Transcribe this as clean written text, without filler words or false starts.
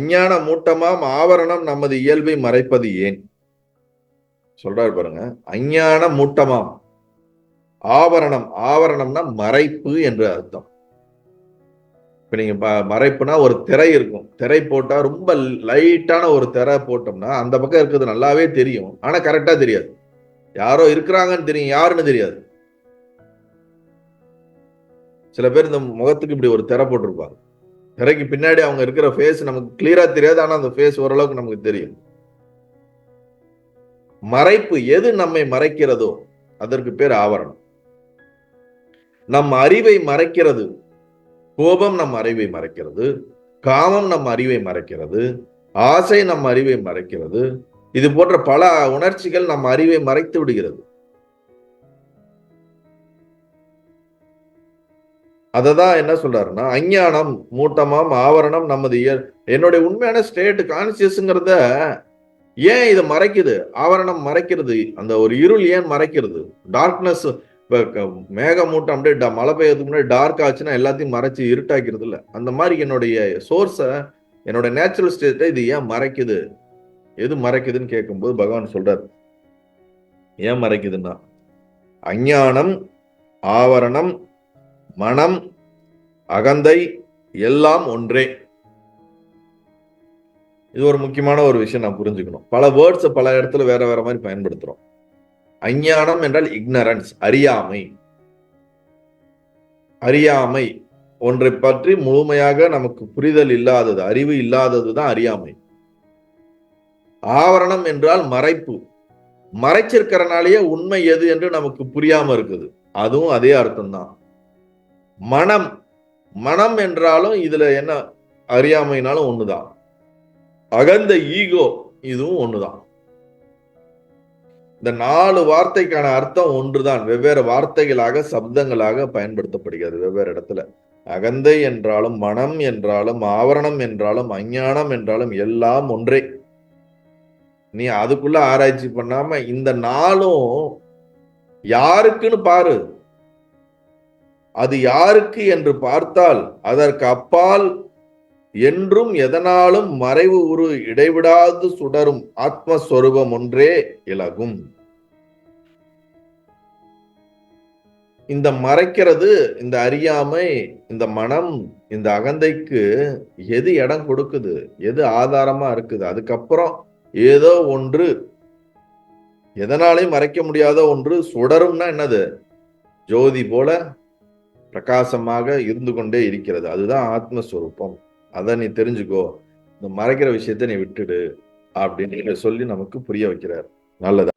அஞ்ஞான மூட்டமாம் ஆவரணம் நமது இயல்பை மறைப்பது ஏன் சொல்றாரு பாருங்க. அஞ்ஞான மூட்டமாம் ஆவரணம், ஆவரணம்னா மறைப்பு என்று அர்த்தம். இப்ப நீங்க மறைப்புனா ஒரு திரை இருக்கும், திரை போட்டா ரொம்ப லைட்டான ஒரு திரை போட்டோம்னா அந்த பக்கம் இருக்கிறது நல்லாவே தெரியும், ஆனா கரெக்டா தெரியாது. யாரோ இருக்கிறாங்கன்னு தெரியும், யாருன்னு தெரியாது. சில பேர் இந்த முகத்துக்கு இப்படி ஒரு திரை போட்டிருப்பாங்க, திரைக்கு பின்னாடி அவங்க இருக்கிற ஃபேஸ் நமக்கு கிளியரா தெரியாது, ஆனா அந்த ஃபேஸ் ஓரளவுக்கு நமக்கு தெரியும். மறைப்பு எது நம்மை மறைக்கிறதோ அதற்கு பேர் ஆவரணம். நம் அறிவை மறைக்கிறது. கோபம் நம் அறிவை மறைக்கிறது, காமம் நம் அறிவை மறைக்கிறது, ஆசை நம் அறிவை மறைக்கிறது. இது போன்ற பல உணர்ச்சிகள் நம் அறிவை மறைத்து விடுகிறது. அததான் என்ன சொல்றாருன்னா, அஞ்ஞானம் மூட்டமாம் ஆவரணம் நமது என்னுடைய உண்மையான ஸ்டேட் கான்சியஸ்ங்கிறத ஏன் இதை மறைக்குது? ஆவரணம் மறைக்கிறது. அந்த ஒரு இருள் ஏன் மறைக்கிறது? டார்க்னஸ், மேகமூட்டம் அப்படியே மழை பெய்யறதுக்கு முன்னாடி டார்க் ஆச்சுன்னா எல்லாத்தையும் மறைச்சு இருட்டாக்கிறது இல்ல, அந்த மாதிரி என்னுடைய சோர்ஸ, என்னோட நேச்சுரல் ஸ்டேட்டை இது ஏன் மறைக்குது? எது மறைக்குதுன்னு கேட்கும்போது பகவான் சொல்றாரு, ஏன் மறைக்குதுன்னா அஞ்ஞானம், ஆவரணம், மனம், அகந்தை எல்லாம் ஒன்றே. இது ஒரு முக்கியமான ஒரு விஷயம் நான் புரிஞ்சுக்கணும். பல வேர்ட்ஸ் பல இடத்துல வேற வேற மாதிரி பயன்படுத்துறோம். அஞ்ஞானம் என்றால் இக்னரன்ஸ், அறியாமை. அறியாமை, ஒன்றை பற்றி முழுமையாக நமக்கு புரிதல் இல்லாதது, அறிவு இல்லாதது தான் அறியாமை. ஆவரணம் என்றால் மறைப்பு, மறைச்சிருக்கிறனாலேயே உண்மை எது என்று நமக்கு புரியாம இருக்குது, அதுவும் அதே அர்த்தம் தான். மனம், மனம் என்றாலும் இதுல என்ன அறியாமைனாலும் ஒண்ணுதான். அகந்த ஈகோ, இதுவும் ஒண்ணுதான். இந்த 4 வார்த்தைக்கான அர்த்தம் ஒன்றுதான், வெவ்வேறு வார்த்தைகளாக சப்தங்களாக பயன்படுத்தப்படுகிறது வெவ்வேறு இடத்துல. அகந்தை என்றாலும், மனம் என்றாலும், ஆவரணம் என்றாலும், அஞ்ஞானம் என்றாலும் எல்லாம் ஒன்றே. நீ அதுக்குள்ள ஆராய்ச்சி பண்ணாம இந்த 4ம் யாருக்குன்னு பாரு. அது யாருக்கு என்று பார்த்தால் அதற்கு அப்பால் என்றும் எதனாலும் மறைவு உரு இடைவிடாது சுடரும் ஆத்மஸ்வரூபம் ஒன்றே இலகும். இந்த மறைக்கிறது, இந்த அறியாமை, இந்த மனம், இந்த அகந்தைக்கு எது இடம் கொடுக்குது, எது ஆதாரமா இருக்குது? அதுக்கப்புறம் ஏதோ ஒன்று, எதனாலையும் மறைக்க முடியாத ஒன்று சுடரும்னா என்னது? ஜோதி போல பிரகாசமாக இருந்து கொண்டே இருக்கிறது, அதுதான் ஆத்மஸ்வரூபம். அதை நீ தெரிஞ்சுக்கோ, இந்த மறைக்கிற விஷயத்தை நீ விட்டுடு அப்படின்னு சொல்லி நமக்கு புரிய வைக்கிறார். நல்லதா?